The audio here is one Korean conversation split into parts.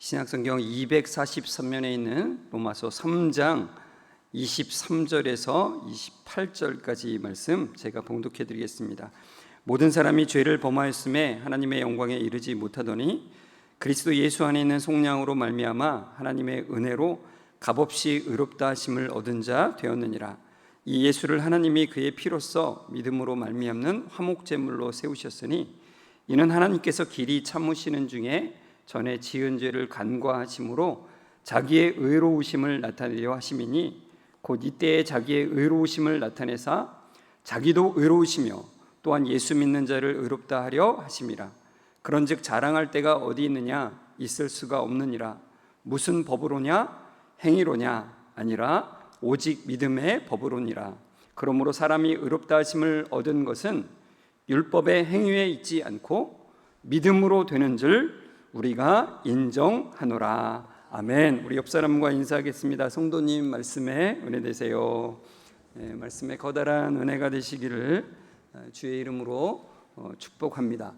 신약성경 243면에 있는 로마서 3장 23절에서 28절까지 말씀 제가 봉독해 드리겠습니다. 모든 사람이 죄를 범하였음에 하나님의 영광에 이르지 못하더니 그리스도 예수 안에 있는 속량으로 말미암아 하나님의 은혜로 값없이 의롭다 하심을 얻은 자 되었느니라. 이 예수를 하나님이 그의 피로써 믿음으로 말미암는 화목제물로 세우셨으니 이는 하나님께서 길이 참으시는 중에 전에 지은 죄를 간과하심으로 자기의 의로우심을 나타내려 하심이니 곧 이때에 자기의 의로우심을 나타내사 자기도 의로우시며 또한 예수 믿는 자를 의롭다 하려 하심이라. 그런즉 자랑할 때가 어디 있느냐? 있을 수가 없느니라. 무슨 법으로냐? 행위로냐? 아니라 오직 믿음의 법으로니라. 그러므로 사람이 의롭다 하심을 얻은 것은 율법의 행위에 있지 않고 믿음으로 되는 줄 우리가 인정하노라. 아멘. 우리 옆 사람과 인사하겠습니다. 성도님 말씀에 은혜 되세요. 말씀에 커다란 은혜가 되시기를 주의 이름으로 축복합니다.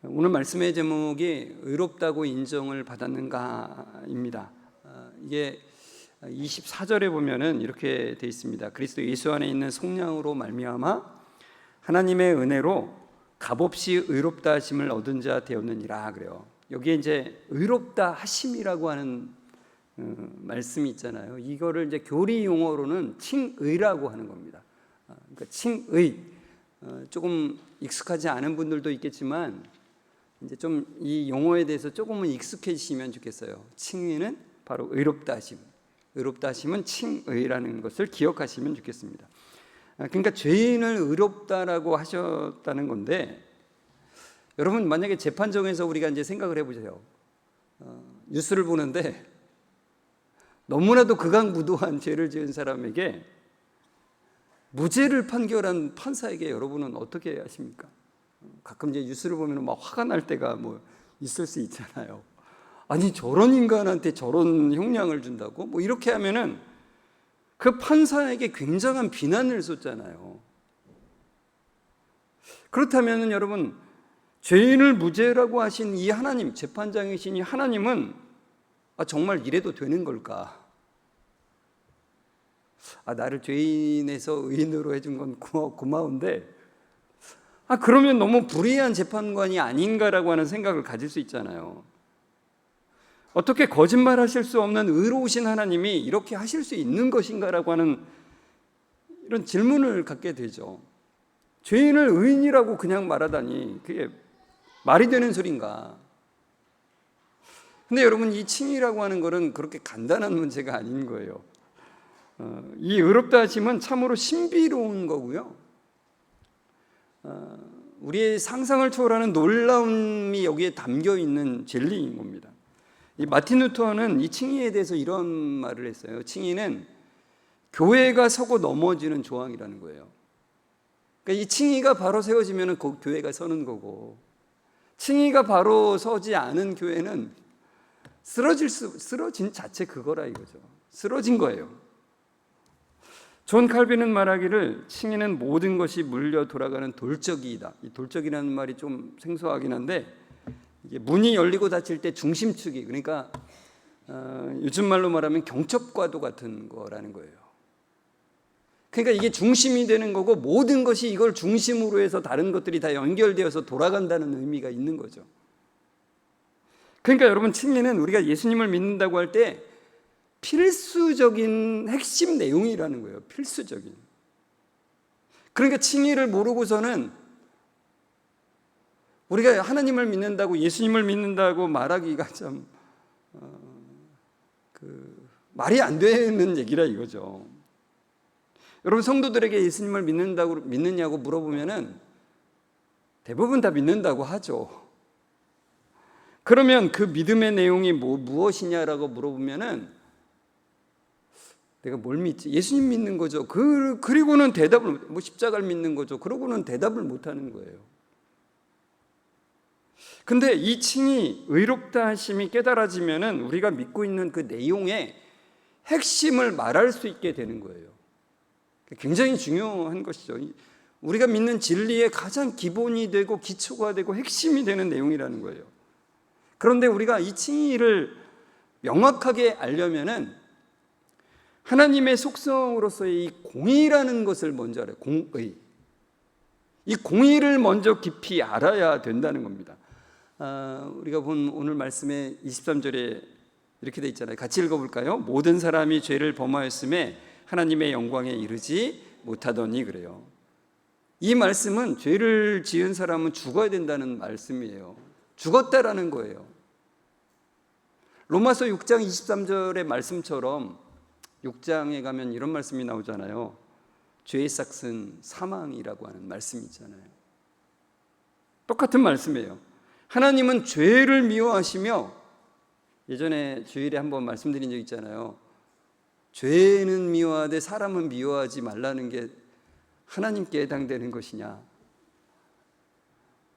오늘 말씀의 제목이 의롭다고 인정을 받았는가입니다. 이게 24절에 보면은 이렇게 되어 있습니다. 그리스도 예수 안에 있는 속량으로 말미암아 하나님의 은혜로 값없이 의롭다 하심을 얻은 자 되었느니라 그래요. 여기에 이제 의롭다 하심이라고 하는 말씀이 있잖아요. 이거를 이제 교리 용어로는 칭의라고 하는 겁니다. 그러니까 칭의, 조금 익숙하지 않은 분들도 있겠지만 이제 좀 이 용어에 대해서 조금은 익숙해지시면 좋겠어요. 칭의는 바로 의롭다 하심, 의롭다 하심은 칭의라는 것을 기억하시면 좋겠습니다. 그러니까 죄인을 의롭다라고 하셨다는 건데, 여러분 만약에 재판정에서 우리가 이제 생각을 해보세요. 뉴스를 보는데 너무나도 극악무도한 죄를 지은 사람에게 무죄를 판결한 판사에게 여러분은 어떻게 하십니까? 가끔 이제 뉴스를 보면 막 화가 날 때가 뭐 있을 수 있잖아요. 아니 저런 인간한테 저런 형량을 준다고? 뭐 이렇게 하면은 그 판사에게 굉장한 비난을 쏟잖아요. 그렇다면 여러분, 죄인을 무죄라고 하신 이 하나님, 재판장이신 이 하나님은 정말 이래도 되는 걸까? 나를 죄인에서 의인으로 해준 건 고마운데 그러면 너무 불의한 재판관이 아닌가라고 하는 생각을 가질 수 있잖아요. 어떻게 거짓말하실 수 없는 의로우신 하나님이 이렇게 하실 수 있는 것인가라고 하는 이런 질문을 갖게 되죠. 죄인을 의인이라고 그냥 말하다니 그게 말이 되는 소린가? 근데 여러분, 이 칭의라고 하는 것은 그렇게 간단한 문제가 아닌 거예요. 이 의롭다 하심은 참으로 신비로운 거고요. 우리의 상상을 초월하는 놀라움이 여기에 담겨 있는 진리인 겁니다. 이 마틴 루터는 이 칭의에 대해서 이런 말을 했어요. 칭의는 교회가 서고 넘어지는 조항이라는 거예요. 그러니까 이 칭의가 바로 세워지면 그 교회가 서는 거고, 칭의가 바로 서지 않은 교회는 쓰러진 자체 그거라 이거죠. 쓰러진 거예요. 존 칼빈은 말하기를 칭의는 모든 것이 물려 돌아가는 돌적이다. 이 돌적이라는 말이 좀 생소하긴 한데, 이게 문이 열리고 닫힐 때 중심축이, 그러니까 요즘 말로 말하면 경첩과도 같은 거라는 거예요. 그러니까 이게 중심이 되는 거고, 모든 것이 이걸 중심으로 해서 다른 것들이 다 연결되어서 돌아간다는 의미가 있는 거죠. 그러니까 여러분, 칭의는 우리가 예수님을 믿는다고 할 때 필수적인 핵심 내용이라는 거예요. 필수적인. 그러니까 칭의를 모르고서는 우리가 하나님을 믿는다고, 예수님을 믿는다고 말하기가 참 말이 안 되는 얘기라 이거죠. 여러분, 성도들에게 예수님을 믿느냐고 물어보면은 대부분 다 믿는다고 하죠. 그러면 그 믿음의 내용이 무엇이냐라고 물어보면은 내가 뭘 믿지? 예수님 믿는 거죠. 그리고는 대답을, 십자가를 믿는 거죠. 그러고는 대답을 못 하는 거예요. 근데 이 칭의, 의롭다 하심이 깨달아지면은 우리가 믿고 있는 그 내용의 핵심을 말할 수 있게 되는 거예요. 굉장히 중요한 것이죠. 우리가 믿는 진리의 가장 기본이 되고 기초가 되고 핵심이 되는 내용이라는 거예요. 그런데 우리가 이 칭의를 명확하게 알려면은 하나님의 속성으로서의 이 공의라는 것을 먼저 알아요. 공의. 이 공의를 먼저 깊이 알아야 된다는 겁니다. 우리가 본 오늘 말씀의 23절에 이렇게 돼 있잖아요. 같이 읽어볼까요? 모든 사람이 죄를 범하였음에 하나님의 영광에 이르지 못하더니, 그래요. 이 말씀은 죄를 지은 사람은 죽어야 된다는 말씀이에요. 죽었다라는 거예요. 로마서 6장 23절의 말씀처럼 6장에 가면 이런 말씀이 나오잖아요. 죄의 삭은 사망이라고 하는 말씀이 있잖아요. 똑같은 말씀이에요. 하나님은 죄를 미워하시며, 예전에 주일에 한번 말씀드린 적 있잖아요. 죄는 미워하되 사람은 미워하지 말라는 게 하나님께 해당되는 것이냐.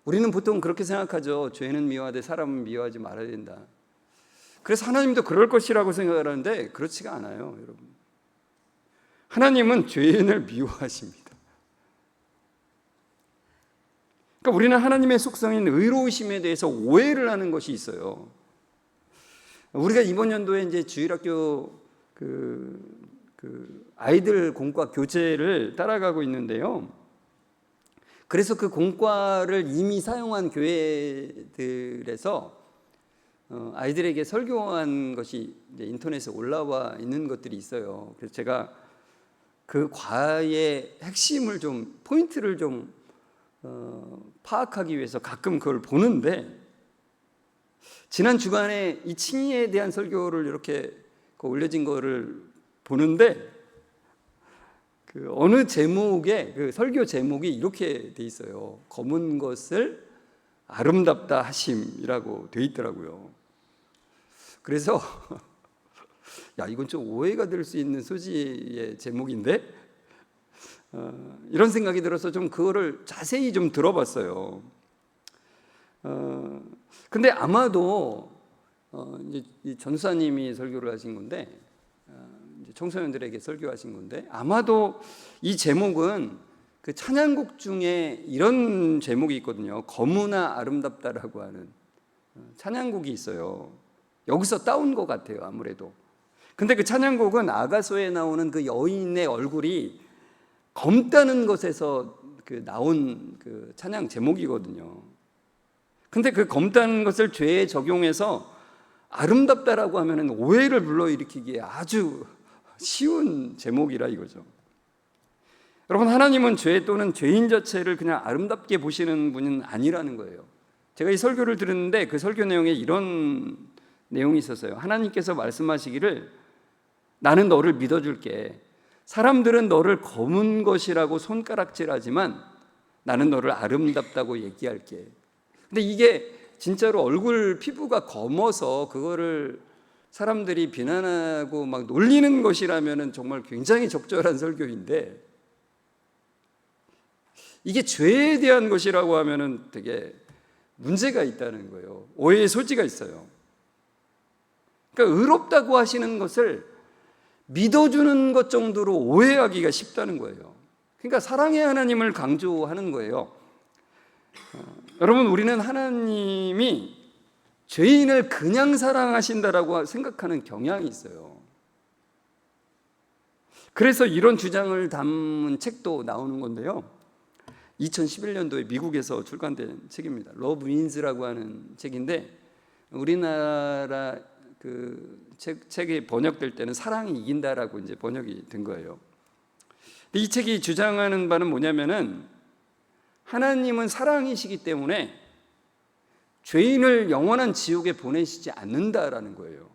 우리는 보통 그렇게 생각하죠. 죄는 미워하되 사람은 미워하지 말아야 된다. 그래서 하나님도 그럴 것이라고 생각을 하는데 그렇지가 않아요, 여러분. 하나님은 죄인을 미워하십니다. 그러니까 우리는 하나님의 속성인 의로우심에 대해서 오해를 하는 것이 있어요. 우리가 이번 연도에 이제 주일학교 아이들 공과 교재를 따라가고 있는데요. 그래서 그 공과를 이미 사용한 교회들에서 아이들에게 설교한 것이 이제 인터넷에 올라와 있는 것들이 있어요. 그래서 제가 그 과의 핵심을 좀, 포인트를 좀 파악하기 위해서 가끔 그걸 보는데, 지난 주간에 이 칭의에 대한 설교를 이렇게 올려진 거를 보는데, 그 어느 제목에, 그 설교 제목이 이렇게 돼 있어요. 검은 것을 아름답다 하심이라고 돼 있더라고요. 그래서 야, 이건 좀 오해가 될 수 있는 소지의 제목인데, 이런 생각이 들어서 좀 그거를 자세히 좀 들어봤어요. 근데 아마도 이제 이 전사님이 설교를 하신 건데, 이제 청소년들에게 설교하신 건데, 아마도 이 제목은 그 찬양곡 중에 이런 제목이 있거든요. 거무나 아름답다라고 하는 찬양곡이 있어요. 여기서 따온 것 같아요, 아무래도. 근데 그 찬양곡은 아가서에 나오는 그 여인의 얼굴이 검다는 것에서 그 나온 그 찬양 제목이거든요. 근데 그 검다는 것을 죄에 적용해서 아름답다라고 하면은 오해를 불러일으키기에 아주 쉬운 제목이라 이거죠. 여러분, 하나님은 죄 또는 죄인 자체를 그냥 아름답게 보시는 분은 아니라는 거예요. 제가 이 설교를 들었는데 그 설교 내용에 이런 내용이 있었어요. 하나님께서 말씀하시기를, 나는 너를 믿어줄게. 사람들은 너를 검은 것이라고 손가락질하지만 나는 너를 아름답다고 얘기할게. 근데 이게 진짜로 얼굴 피부가 검어서 그거를 사람들이 비난하고 막 놀리는 것이라면 정말 굉장히 적절한 설교인데, 이게 죄에 대한 것이라고 하면은 되게 문제가 있다는 거예요. 오해의 소지가 있어요. 그러니까 의롭다고 하시는 것을 믿어주는 것 정도로 오해하기가 쉽다는 거예요. 그러니까 사랑의 하나님을 강조하는 거예요. 여러분, 우리는 하나님이 죄인을 그냥 사랑하신다라고 생각하는 경향이 있어요. 그래서 이런 주장을 담은 책도 나오는 건데요. 2011년도에 미국에서 출간된 책입니다. 러브 윈즈라고 하는 책인데, 우리나라 그 책이 번역될 때는 사랑이 이긴다라고 이제 번역이 된 거예요. 이 책이 주장하는 바는 뭐냐면은, 하나님은 사랑이시기 때문에 죄인을 영원한 지옥에 보내시지 않는다라는 거예요.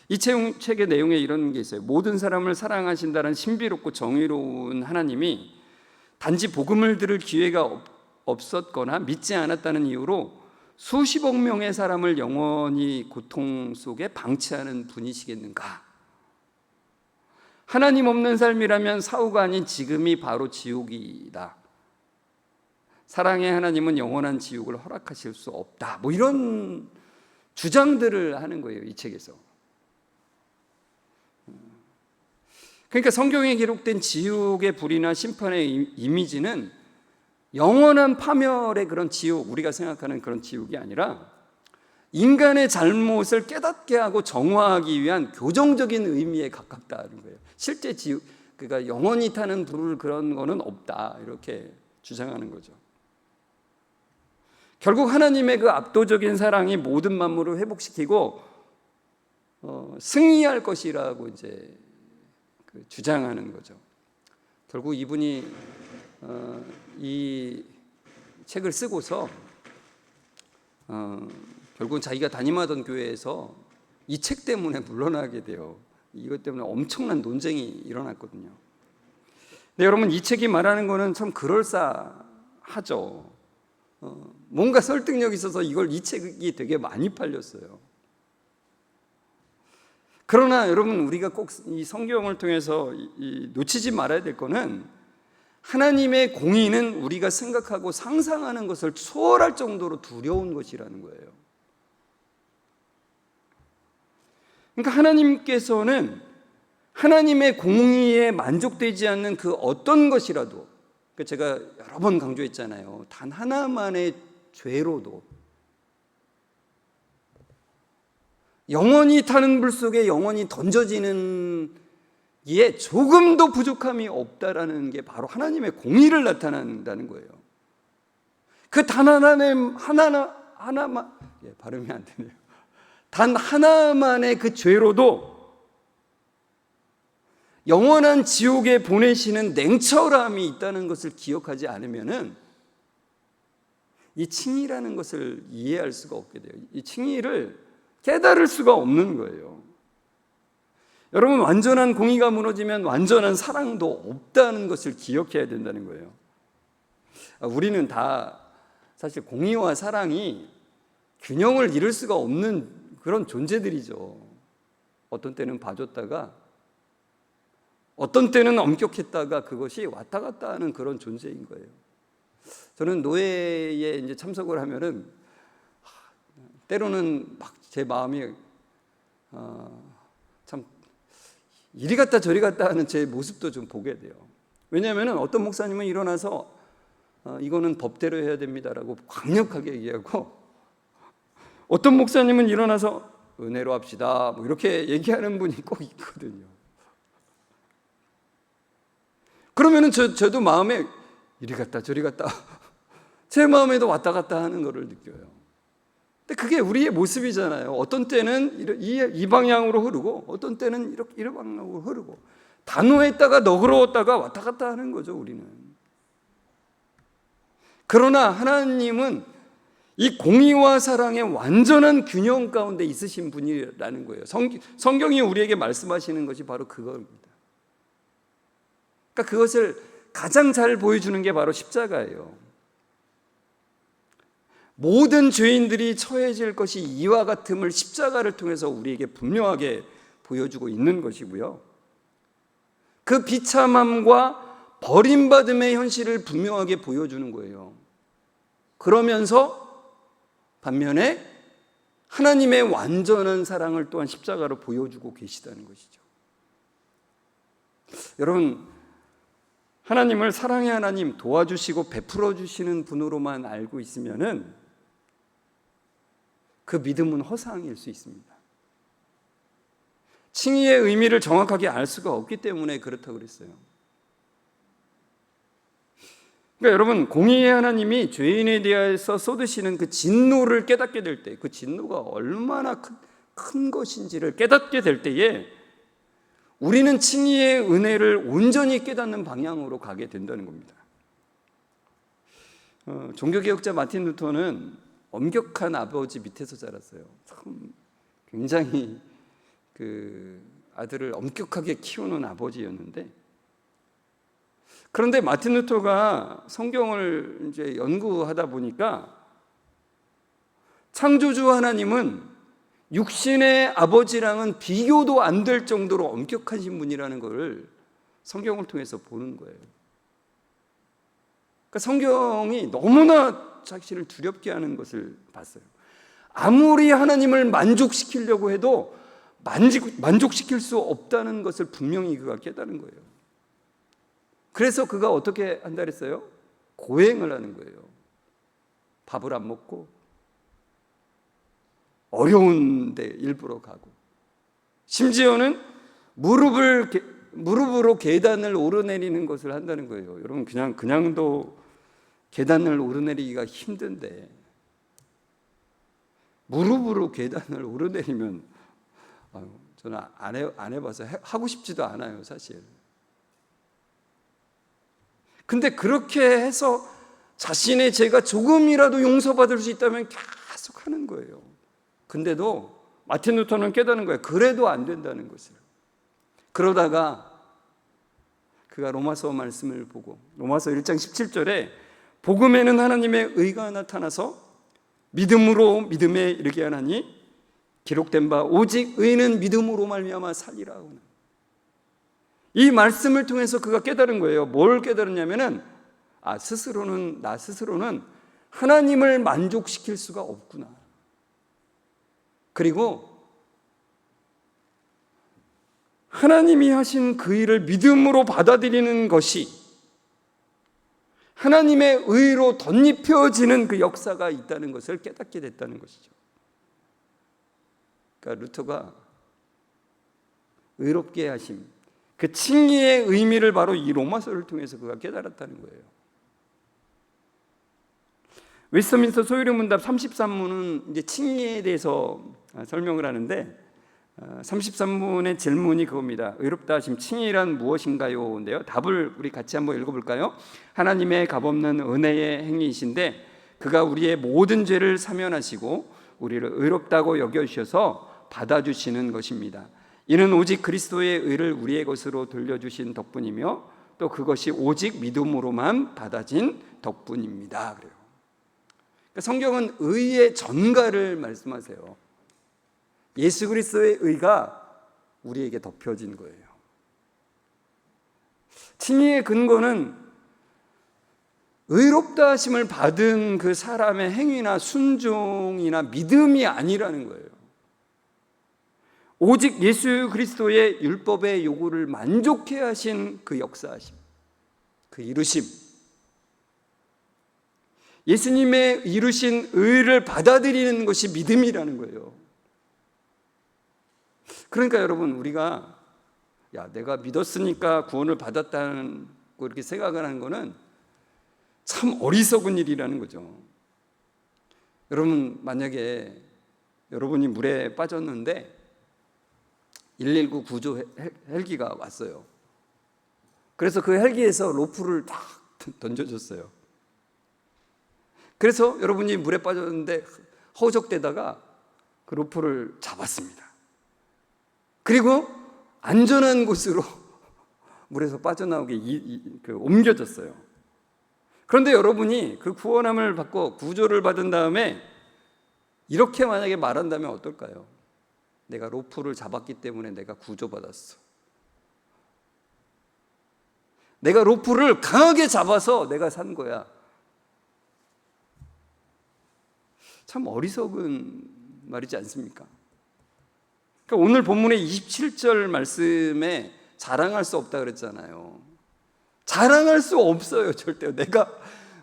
이 책의 내용에 이런 게 있어요. 모든 사람을 사랑하신다는 신비롭고 정의로운 하나님이 단지 복음을 들을 기회가 없었거나 믿지 않았다는 이유로 수십억 명의 사람을 영원히 고통 속에 방치하는 분이시겠는가? 하나님 없는 삶이라면 사후가 아닌 지금이 바로 지옥이다. 사랑의 하나님은 영원한 지옥을 허락하실 수 없다. 뭐 이런 주장들을 하는 거예요, 이 책에서. 그러니까 성경에 기록된 지옥의 불이나 심판의 이미지는 영원한 파멸의 그런 지옥, 우리가 생각하는 그런 지옥이 아니라 인간의 잘못을 깨닫게 하고 정화하기 위한 교정적인 의미에 가깝다는 거예요. 실제 지옥, 그러니까 영원히 타는 불 그런 거는 없다, 이렇게 주장하는 거죠. 결국 하나님의 그 압도적인 사랑이 모든 만물을 회복시키고 승리할 것이라고 이제 주장하는 거죠. 결국 이분이 이 책을 쓰고서 결국은 자기가 담임하던 교회에서 이 책 때문에 물러나게 돼요. 이것 때문에 엄청난 논쟁이 일어났거든요. 근데 여러분, 이 책이 말하는 거는 참 그럴싸하죠. 뭔가 설득력이 있어서 이 책이 되게 많이 팔렸어요. 그러나 여러분, 우리가 꼭 이 성경을 통해서 놓치지 말아야 될 거는 하나님의 공의는 우리가 생각하고 상상하는 것을 초월할 정도로 두려운 것이라는 거예요. 그러니까 하나님께서는 하나님의 공의에 만족되지 않는 그 어떤 것이라도, 제가 여러 번 강조했잖아요. 단 하나만의 죄로도 영원히 타는 불 속에 영원히 던져지는 이에 조금도 부족함이 없다라는 게 바로 하나님의 공의를 나타낸다는 거예요. 그 단 하나만 발음이 안 되네요. 단 하나만의 그 죄로도 영원한 지옥에 보내시는 냉철함이 있다는 것을 기억하지 않으면은 이 칭의라는 것을 이해할 수가 없게 돼요. 이 칭의를 깨달을 수가 없는 거예요. 여러분, 완전한 공의가 무너지면 완전한 사랑도 없다는 것을 기억해야 된다는 거예요. 우리는 다 사실 공의와 사랑이 균형을 이룰 수가 없는 그런 존재들이죠. 어떤 때는 봐줬다가 어떤 때는 엄격했다가 그것이 왔다 갔다 하는 그런 존재인 거예요. 저는 노예에 이제 참석을 하면은 때로는 막 제 마음이 참 이리 갔다 저리 갔다 하는 제 모습도 좀 보게 돼요. 왜냐하면 어떤 목사님은 일어나서 이거는 법대로 해야 됩니다라고 강력하게 얘기하고, 어떤 목사님은 일어나서 은혜로 합시다 뭐 이렇게 얘기하는 분이 꼭 있거든요. 그러면은 저도 마음에 이리 갔다 저리 갔다 제 마음에도 왔다 갔다 하는 거를 느껴요. 근데 그게 우리의 모습이잖아요. 어떤 때는 이 방향으로 흐르고 어떤 때는 이렇게 방향으로 흐르고, 단호했다가 너그러웠다가 왔다 갔다 하는 거죠, 우리는. 그러나 하나님은 이 공의와 사랑의 완전한 균형 가운데 있으신 분이라는 거예요. 성경이 우리에게 말씀하시는 것이 바로 그겁니다. 그러니까 그것을 가장 잘 보여주는 게 바로 십자가예요. 모든 죄인들이 처해질 것이 이와 같음을 십자가를 통해서 우리에게 분명하게 보여주고 있는 것이고요. 그 비참함과 버림받음의 현실을 분명하게 보여주는 거예요. 그러면서 반면에 하나님의 완전한 사랑을 또한 십자가로 보여주고 계시다는 것이죠. 여러분, 하나님을 사랑의 하나님, 도와주시고 베풀어 주시는 분으로만 알고 있으면은 그 믿음은 허상일 수 있습니다. 칭의의 의미를 정확하게 알 수가 없기 때문에 그렇다고 그랬어요. 그러니까 여러분, 공의의 하나님이 죄인에 대해서 쏟으시는 그 진노를 깨닫게 될 때, 그 진노가 얼마나 큰 것인지를 깨닫게 될 때에 우리는 칭의의 은혜를 온전히 깨닫는 방향으로 가게 된다는 겁니다. 종교개혁자 마틴 루터는 엄격한 아버지 밑에서 자랐어요. 참 굉장히 그 아들을 엄격하게 키우는 아버지였는데, 그런데 마틴 루터가 성경을 이제 연구하다 보니까 창조주 하나님은 육신의 아버지랑은 비교도 안 될 정도로 엄격하신 분이라는 걸 성경을 통해서 보는 거예요. 그러니까 성경이 너무나 자신을 두렵게 하는 것을 봤어요. 아무리 하나님을 만족시키려고 해도 만족시킬 수 없다는 것을 분명히 그가 깨달은 거예요. 그래서 그가 어떻게 한다 그랬어요? 고행을 하는 거예요. 밥을 안 먹고 어려운데 일부러 가고, 심지어는 무릎으로 계단을 오르내리는 것을 한다는 거예요. 여러분, 그냥도 계단을 오르내리기가 힘든데 무릎으로 계단을 오르내리면, 저는 안 해봐서 하고 싶지도 않아요, 사실. 근데 그렇게 해서 자신의 죄가 조금이라도 용서받을 수 있다면 계속 하는 거예요. 근데도 마틴 루터는 깨닫는 거예요. 그래도 안 된다는 것을. 그러다가 그가 로마서 말씀을 보고, 로마서 1장 17절에 복음에는 하나님의 의가 나타나서 믿음으로 믿음에 이르게 하나니 기록된 바 오직 의는 믿음으로 말미암아 살리라. 이 말씀을 통해서 그가 깨달은 거예요. 뭘 깨달았냐면은 나 스스로는 하나님을 만족시킬 수가 없구나. 그리고 하나님이 하신 그 일을 믿음으로 받아들이는 것이 하나님의 의로 덧입혀지는 그 역사가 있다는 것을 깨닫게 됐다는 것이죠. 그러니까 루터가 의롭게 하심, 그 칭의의 의미를 바로 이 로마서를 통해서 그가 깨달았다는 거예요. 웨스트민스터 소유령 문답 33문은 이제 칭의에 대해서 설명을 하는데, 33문의 질문이 그겁니다. 의롭다 하심 칭의란 무엇인가요? 인데요, 답을 우리 같이 한번 읽어볼까요? 하나님의 값없는 은혜의 행위이신데 그가 우리의 모든 죄를 사면하시고 우리를 의롭다고 여겨주셔서 받아주시는 것입니다. 이는 오직 그리스도의 의를 우리의 것으로 돌려주신 덕분이며 또 그것이 오직 믿음으로만 받아진 덕분입니다. 그래요. 그러니까 성경은 의의 전가를 말씀하세요. 예수 그리스도의 의가 우리에게 덮여진 거예요. 칭의의 근거는 의롭다 하심을 받은 그 사람의 행위나 순종이나 믿음이 아니라는 거예요. 오직 예수 그리스도의 율법의 요구를 만족해 하신 그 역사하심, 그 이루심, 예수님의 이루신 의를 받아들이는 것이 믿음이라는 거예요. 그러니까 여러분, 우리가 내가 믿었으니까 구원을 받았다는 이렇게 생각을 하는 거는 참 어리석은 일이라는 거죠. 여러분, 만약에 여러분이 물에 빠졌는데 119 구조 헬기가 왔어요. 그래서 그 헬기에서 로프를 딱 던져줬어요. 그래서 여러분이 물에 빠졌는데 허우적대다가 그 로프를 잡았습니다. 그리고 안전한 곳으로 물에서 빠져나오게 옮겨졌어요. 그런데 여러분이 그 구원함을 받고 구조를 받은 다음에 이렇게 만약에 말한다면 어떨까요? 내가 로프를 잡았기 때문에 내가 구조받았어. 내가 로프를 강하게 잡아서 내가 산 거야. 참 어리석은 말이지 않습니까? 그러니까 오늘 본문의 27절 말씀에 자랑할 수 없다 그랬잖아요. 자랑할 수 없어요, 절대. 내가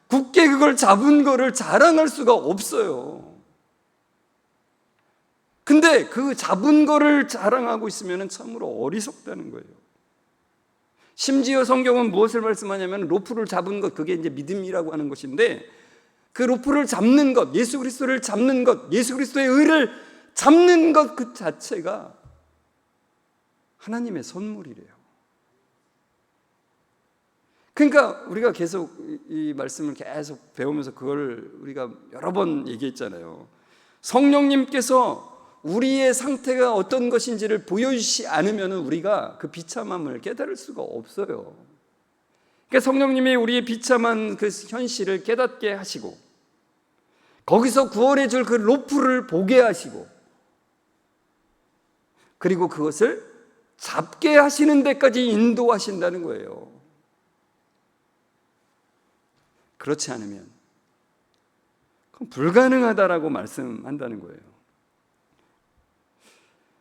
굳게 그걸 잡은 거를 자랑할 수가 없어요. 근데 그 잡은 거를 자랑하고 있으면 참으로 어리석다는 거예요. 심지어 성경은 무엇을 말씀하냐면 로프를 잡은 것, 그게 이제 믿음이라고 하는 것인데, 그 로프를 잡는 것, 예수 그리스도를 잡는 것, 예수 그리스도의 의를 잡는 것 그 자체가 하나님의 선물이래요. 그러니까 우리가 계속 이 말씀을 계속 배우면서 그걸 우리가 여러 번 얘기했잖아요. 성령님께서 우리의 상태가 어떤 것인지를 보여주시지 않으면 우리가 그 비참함을 깨달을 수가 없어요. 그러니까 성령님이 우리의 비참한 그 현실을 깨닫게 하시고, 거기서 구원해 줄 그 로프를 보게 하시고, 그리고 그것을 잡게 하시는 데까지 인도하신다는 거예요. 그렇지 않으면 그건 불가능하다라고 말씀한다는 거예요.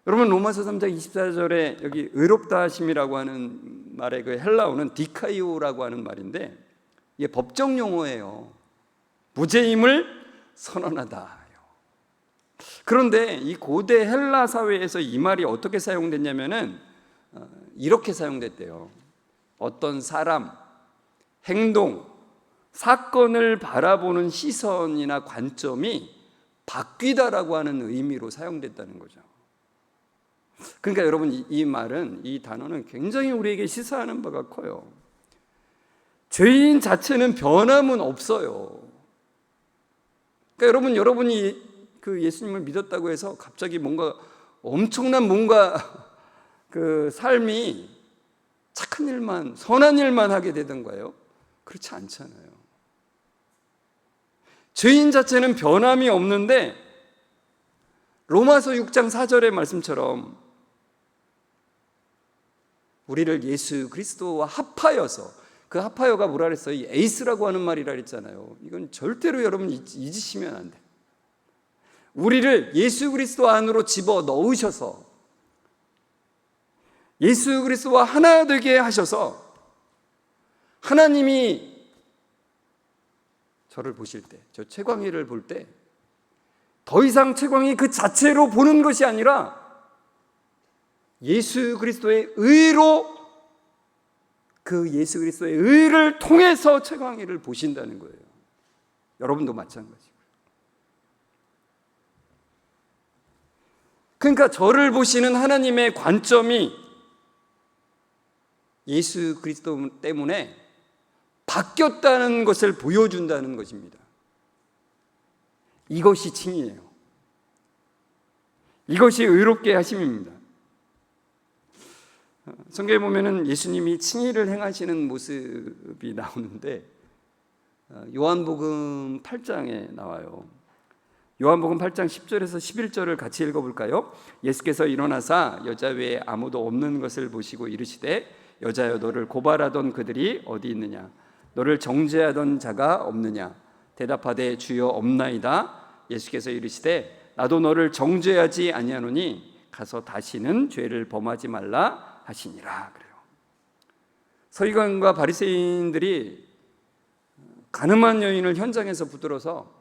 여러분, 로마서 3장 24절에 여기 의롭다 하심이라고 하는 말의 그 헬라어는 디카이오라고 하는 말인데, 이게 법정 용어예요. 무죄임을 선언하다. 그런데 이 고대 헬라 사회에서 이 말이 어떻게 사용됐냐면은 이렇게 사용됐대요. 어떤 사람, 행동, 사건을 바라보는 시선이나 관점이 바뀌다라고 하는 의미로 사용됐다는 거죠. 그러니까 여러분, 이 말은, 이 단어는 굉장히 우리에게 시사하는 바가 커요. 죄인 자체는 변함은 없어요. 그러니까 여러분이 그 예수님을 믿었다고 해서 갑자기 뭔가 엄청난 그 삶이 착한 일만, 선한 일만 하게 되던가요? 그렇지 않잖아요. 죄인 자체는 변함이 없는데 로마서 6장 4절의 말씀처럼 우리를 예수 그리스도와 합하여서, 그 합하여가 뭐라 그랬어요? 이 에이스라고 하는 말이라 그랬잖아요. 이건 절대로 여러분 잊으시면 안 돼요. 우리를 예수 그리스도 안으로 집어 넣으셔서 예수 그리스도와 하나 되게 하셔서 하나님이 저를 보실 때, 저 최광희를 볼 때 더 이상 최광희 그 자체로 보는 것이 아니라 예수 그리스도의 의로, 그 예수 그리스도의 의를 통해서 최광희를 보신다는 거예요. 여러분도 마찬가지고요. 그러니까 저를 보시는 하나님의 관점이 예수 그리스도 때문에 바뀌었다는 것을 보여준다는 것입니다. 이것이 칭의예요. 이것이 의롭게 하심입니다. 성경에 보면은 예수님이 칭의를 행하시는 모습이 나오는데 요한복음 8장에 나와요. 요한복음 8장 10절에서 11절을 같이 읽어볼까요? 예수께서 일어나사 여자 외에 아무도 없는 것을 보시고 이르시되 여자여, 너를 고발하던 그들이 어디 있느냐? 너를 정죄하던 자가 없느냐? 대답하되 주여 없나이다. 예수께서 이르시되 나도 너를 정죄하지 아니하노니 가서 다시는 죄를 범하지 말라 하시니라. 그래요. 서기관과 바리새인들이 가늠한 여인을 현장에서 붙들어서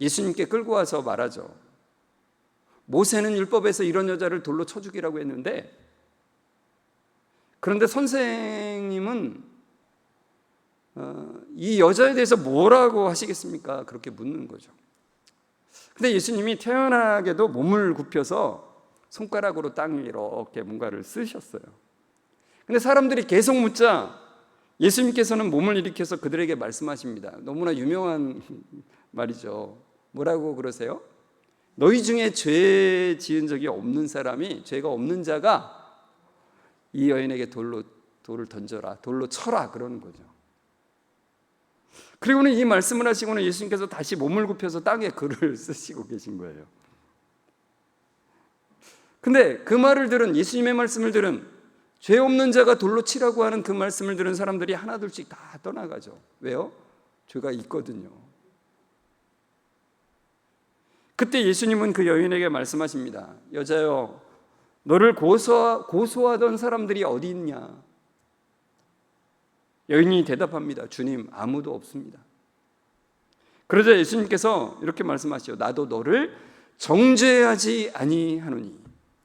예수님께 끌고 와서 말하죠. 모세는 율법에서 이런 여자를 돌로 쳐 죽이라고 했는데, 그런데 선생님은 이 여자에 대해서 뭐라고 하시겠습니까? 그렇게 묻는 거죠. 근데 예수님이 태연하게도 몸을 굽혀서 손가락으로 땅에 이렇게 뭔가를 쓰셨어요. 근데 사람들이 계속 묻자 예수님께서는 몸을 일으켜서 그들에게 말씀하십니다. 너무나 유명한 말이죠. 뭐라고 그러세요? 너희 중에 죄 지은 적이 없는 사람이, 죄가 없는 자가 이 여인에게 돌을 던져라, 돌로 쳐라, 그러는 거죠. 그리고는 이 말씀을 하시고는 예수님께서 다시 몸을 굽혀서 땅에 글을 쓰시고 계신 거예요. 근데 그 말을 들은, 예수님의 말씀을 들은, 죄 없는 자가 돌로 치라고 하는 그 말씀을 들은 사람들이 하나둘씩 다 떠나가죠. 왜요? 죄가 있거든요. 그때 예수님은 그 여인에게 말씀하십니다. 여자여, 너를 고소하던 사람들이 어디 있냐? 여인이 대답합니다. 주님, 아무도 없습니다. 그러자 예수님께서 이렇게 말씀하시죠. 나도 너를 정죄하지 아니하노니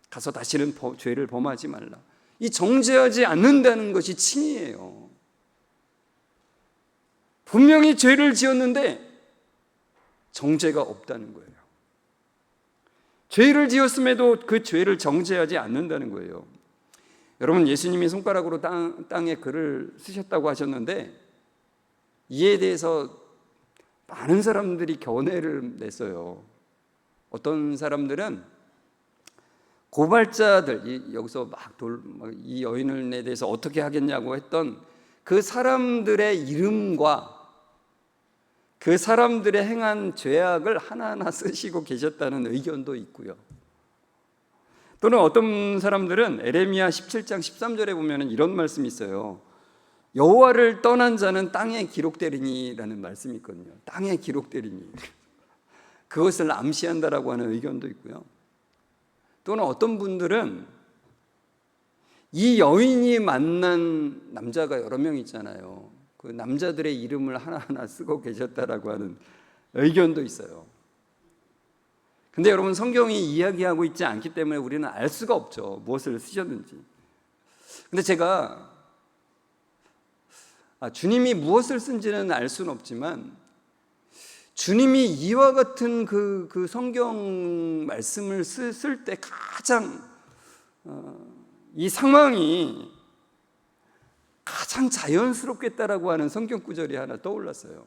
가서 다시는 죄를 범하지 말라. 이 정죄하지 않는다는 것이 칭의예요. 분명히 죄를 지었는데 정죄가 없다는 거예요. 죄를 지었음에도 그 죄를 정죄하지 않는다는 거예요. 여러분, 예수님이 손가락으로 땅에 글을 쓰셨다고 하셨는데 이에 대해서 많은 사람들이 견해를 냈어요. 어떤 사람들은 고발자들, 여기서 이 여인에 대해서 어떻게 하겠냐고 했던 그 사람들의 이름과 그 사람들의 행한 죄악을 하나하나 쓰시고 계셨다는 의견도 있고요. 또는 어떤 사람들은 에레미야 17장 13절에 보면 이런 말씀이 있어요. 여호와를 떠난 자는 땅에 기록되리니라는 말씀이 있거든요. 땅에 기록되리니. 그것을 암시한다라고 하는 의견도 있고요. 또는 어떤 분들은 이 여인이 만난 남자가 여러 명 있잖아요. 그 남자들의 이름을 하나하나 쓰고 계셨다라고 하는 의견도 있어요. 근데 여러분, 성경이 이야기하고 있지 않기 때문에 우리는 알 수가 없죠, 무엇을 쓰셨는지. 근데 제가 주님이 무엇을 쓴지는 알 수는 없지만 주님이 이와 같은 그 성경 말씀을 쓸 때 가장 이 상황이 가장 자연스럽겠다라고 하는 성경 구절이 하나 떠올랐어요.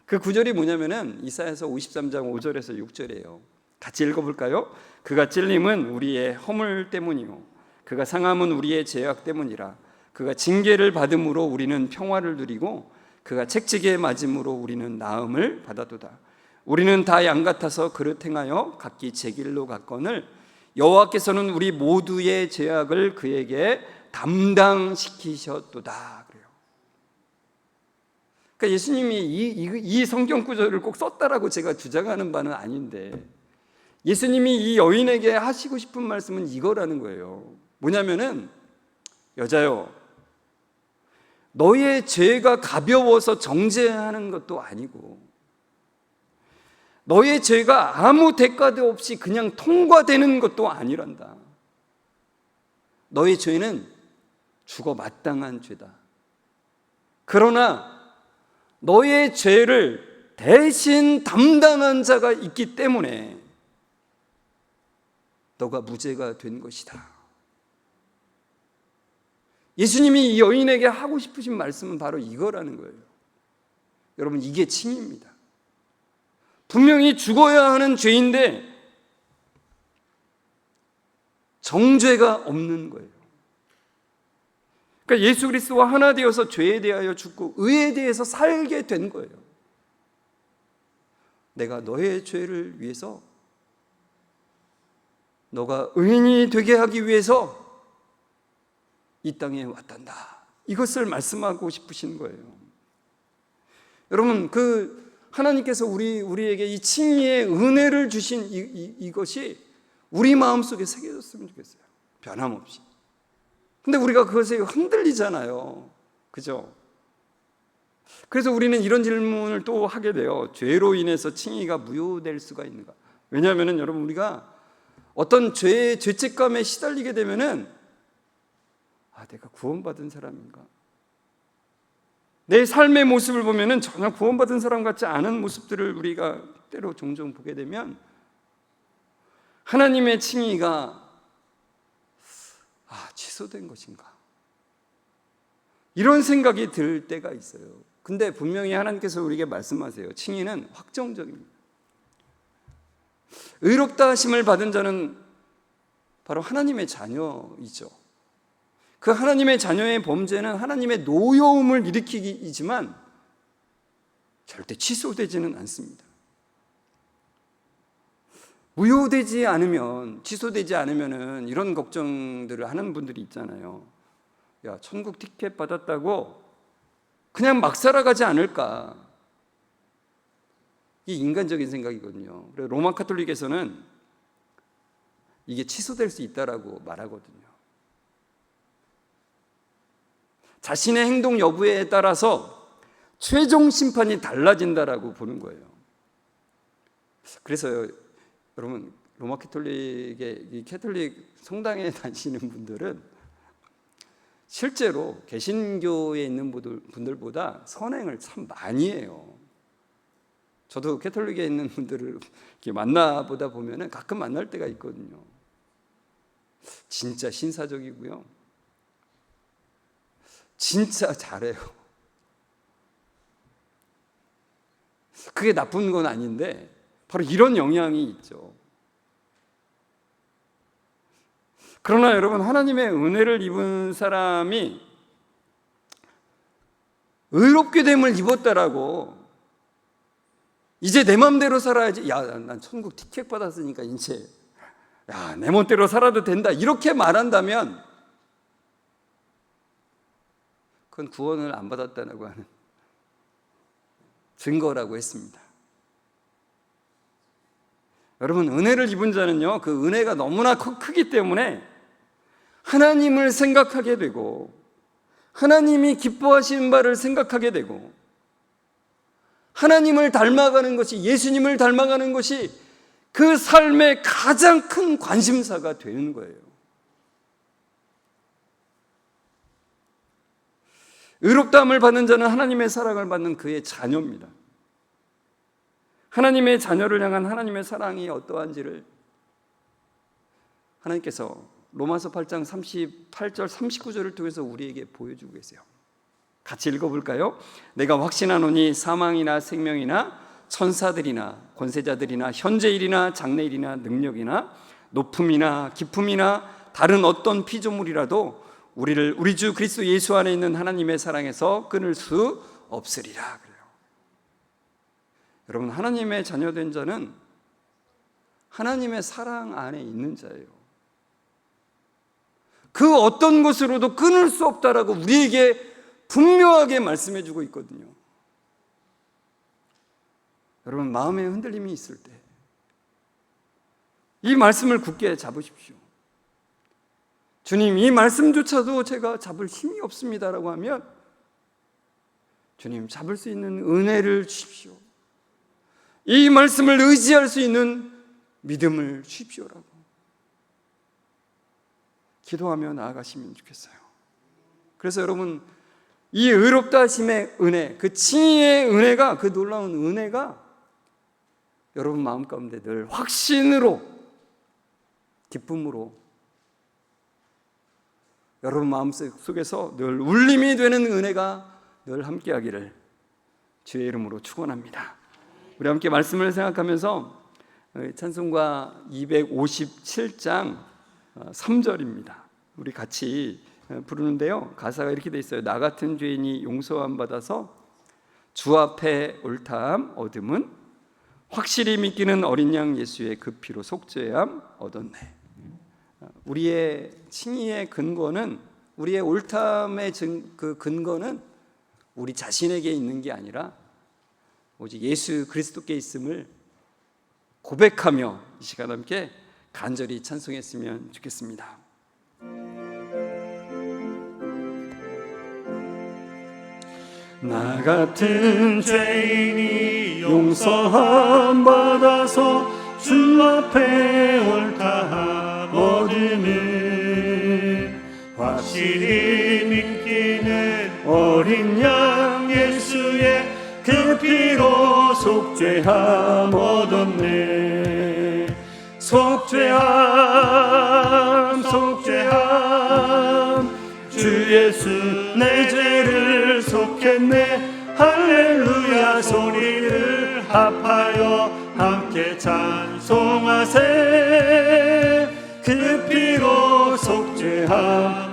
그 구절이 뭐냐면은 이사야서 53장 5절에서 6절이에요. 같이 읽어볼까요? 그가 찔림은 우리의 허물 때문이요 그가 상함은 우리의 죄악 때문이라. 그가 징계를 받음으로 우리는 평화를 누리고 그가 책지게 맞음으로 우리는 나음을 받았도다. 우리는 다 양 같아서 그릇 행하여 각기 제 길로 갔거늘 여호와께서는 우리 모두의 죄악을 그에게 담당시키셨도다. 그래요. 그러니까 예수님이 이 성경 구절을 꼭 썼다라고 제가 주장하는 바는 아닌데, 예수님이 이 여인에게 하시고 싶은 말씀은 이거라는 거예요. 뭐냐면은, 여자요, 너의 죄가 가벼워서 정죄하는 것도 아니고 너의 죄가 아무 대가도 없이 그냥 통과되는 것도 아니란다. 너의 죄는 죽어 마땅한 죄다. 그러나 너의 죄를 대신 담당한 자가 있기 때문에 너가 무죄가 된 것이다. 예수님이 이 여인에게 하고 싶으신 말씀은 바로 이거라는 거예요. 여러분, 이게 칭의입니다. 분명히 죽어야 하는 죄인데 정죄가 없는 거예요. 그러니까 예수 그리스도와 하나 되어서 죄에 대하여 죽고 의에 대해서 살게 된 거예요. 내가 너의 죄를 위해서, 너가 의인이 되게 하기 위해서 이 땅에 왔단다. 이것을 말씀하고 싶으신 거예요. 여러분, 하나님께서 우리에게 이 칭의의 은혜를 주신 이것이 우리 마음속에 새겨졌으면 좋겠어요. 변함없이. 근데 우리가 그것에 흔들리잖아요. 그죠? 그래서 우리는 이런 질문을 또 하게 돼요. 죄로 인해서 칭의가 무효될 수가 있는가? 왜냐하면 여러분, 우리가 어떤 죄책감에 시달리게 되면은 내가 구원받은 사람인가? 내 삶의 모습을 보면은 전혀 구원받은 사람 같지 않은 모습들을 우리가 때로 종종 보게 되면 하나님의 칭의가 취소된 것인가? 이런 생각이 들 때가 있어요. 근데 분명히 하나님께서 우리에게 말씀하세요. 칭의는 확정적입니다. 의롭다 하심을 받은 자는 바로 하나님의 자녀이죠. 그 하나님의 자녀의 범죄는 하나님의 노여움을 일으키기이지만 절대 취소되지는 않습니다. 무효되지 않으면, 취소되지 않으면은 이런 걱정들을 하는 분들이 있잖아요. 야, 천국 티켓 받았다고 그냥 막 살아가지 않을까? 이게 인간적인 생각이거든요. 그래서 로마 카톨릭에서는 이게 취소될 수 있다라고 말하거든요. 자신의 행동 여부에 따라서 최종 심판이 달라진다라고 보는 거예요. 그래서 여러분, 로마 캐톨릭의 이 캐톨릭 성당에 다니시는 분들은 실제로 개신교에 있는 분들보다 선행을 참 많이 해요. 저도 캐톨릭에 있는 분들을 이렇게 만나보다 보면은 가끔 만날 때가 있거든요. 진짜 신사적이고요. 진짜 잘해요. 그게 나쁜 건 아닌데 바로 이런 영향이 있죠. 그러나 여러분, 하나님의 은혜를 입은 사람이 의롭게 됨을 입었다라고 이제 내 맘대로 살아야지, 난 천국 티켓 받았으니까 이제 내 멋대로 살아도 된다, 이렇게 말한다면 그건 구원을 안 받았다고 하는 증거라고 했습니다. 여러분, 은혜를 입은 자는요, 그 은혜가 너무나 크기 때문에 하나님을 생각하게 되고 하나님이 기뻐하시는 바를 생각하게 되고 하나님을 닮아가는 것이, 예수님을 닮아가는 것이 그 삶의 가장 큰 관심사가 되는 거예요. 의롭다함을 받는 자는 하나님의 사랑을 받는 그의 자녀입니다. 하나님의 자녀를 향한 하나님의 사랑이 어떠한지를 하나님께서 로마서 8장 38절 39절을 통해서 우리에게 보여주고 계세요. 같이 읽어볼까요? 내가 확신하노니 사망이나 생명이나 천사들이나 권세자들이나 현재일이나 장래일이나 능력이나 높음이나 깊음이나 다른 어떤 피조물이라도 우리를 우리 주 그리스도 예수 안에 있는 하나님의 사랑에서 끊을 수 없으리라 그래요. 여러분, 하나님의 자녀된 자는 하나님의 사랑 안에 있는 자예요. 그 어떤 것으로도 끊을 수 없다라고 우리에게 분명하게 말씀해 주고 있거든요. 여러분, 마음에 흔들림이 있을 때 이 말씀을 굳게 잡으십시오. 주님, 이 말씀조차도 제가 잡을 힘이 없습니다라고 하면 주님, 잡을 수 있는 은혜를 주십시오. 이 말씀을 의지할 수 있는 믿음을 주십시오라고 기도하며 나아가시면 좋겠어요. 그래서 여러분, 이 의롭다 하심의 은혜, 그 칭의의 은혜가, 그 놀라운 은혜가 여러분 마음 가운데 늘 확신으로, 기쁨으로, 여러분 마음속에서 늘 울림이 되는 은혜가 늘 함께하기를 주의 이름으로 축원합니다. 우리 함께 말씀을 생각하면서 찬송가 257장 3절입니다. 우리 같이 부르는데요, 가사가 이렇게 돼 있어요. 나 같은 죄인이 용서함 받아서 주 앞에 옳다함 얻음은 확실히 믿기는 어린 양 예수의 그 피로 속죄함 얻었네. 우리의 칭의의 근거는, 우리의 옳다함의 그 근거는 우리 자신에게 있는 게 아니라 오직 예수 그리스도께 있음을 고백하며 이 시간 함께 간절히 찬송했으면 좋겠습니다. 나 같은 죄인이 용서함 받아서 주 앞에 옳다함 얻음을 확실히 믿기는 어린 양 예수의 그 피로 속죄함 얻었네. 속죄함 속죄함 주 예수 내 죄를 속했네. 할렐루야 소리를 합하여 함께 찬송하세. 그 피로 속죄함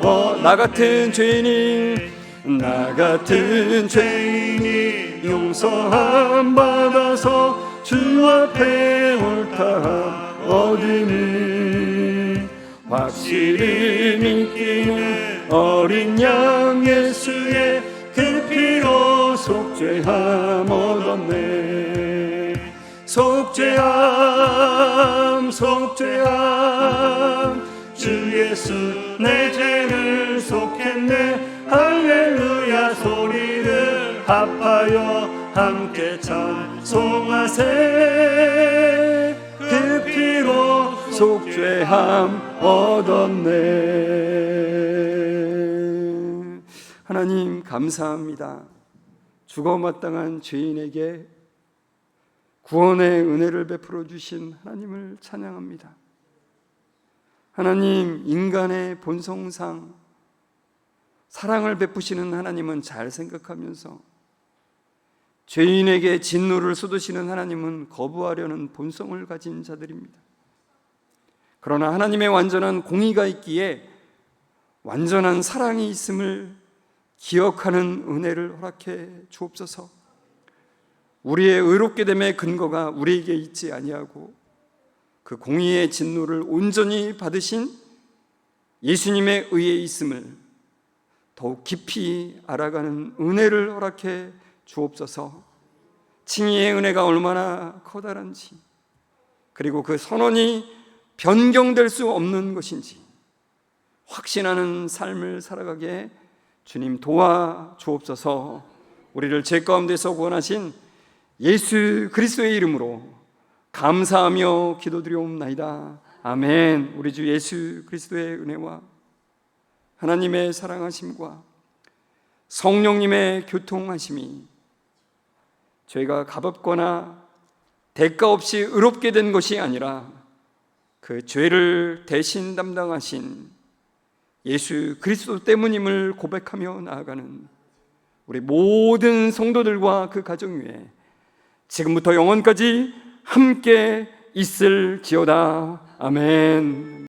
나 같은 죄인이 용서함 받아서 주 앞에 옳다함 얻음을 확실히 믿기는 어린 양 예수의 그 피로 속죄함 얻었네. 속죄함 속죄함 주 예수 내 죄를 속했네. 할렐루야 소리를 합하여 함께 찬송하세. 그 피로 속죄함 얻었네. 하나님 감사합니다. 죽어마땅한 죄인에게 구원의 은혜를 베풀어 주신 하나님을 찬양합니다. 하나님, 인간의 본성상 사랑을 베푸시는 하나님은 잘 생각하면서 죄인에게 진노를 쏟으시는 하나님은 거부하려는 본성을 가진 자들입니다. 그러나 하나님의 완전한 공의가 있기에 완전한 사랑이 있음을 기억하는 은혜를 허락해 주옵소서. 우리의 의롭게 됨의 근거가 우리에게 있지 아니하고 그 공의의 진노를 온전히 받으신 예수님의 의에 있음을 더욱 깊이 알아가는 은혜를 허락해 주옵소서. 칭의의 은혜가 얼마나 커다란지, 그리고 그 선언이 변경될 수 없는 것인지 확신하는 삶을 살아가게 주님 도와주옵소서. 우리를 죄 가운데서 구원하신 예수 그리스도의 이름으로 감사하며 기도드리옵나이다. 아멘. 우리 주 예수 그리스도의 은혜와 하나님의 사랑하심과 성령님의 교통하심이 저희가 값없거나 대가 없이 의롭게 된 것이 아니라 그 죄를 대신 담당하신 예수 그리스도 때문임을 고백하며 나아가는 우리 모든 성도들과 그 가정 위에 지금부터 영원까지 함께 있을지어다. 아멘.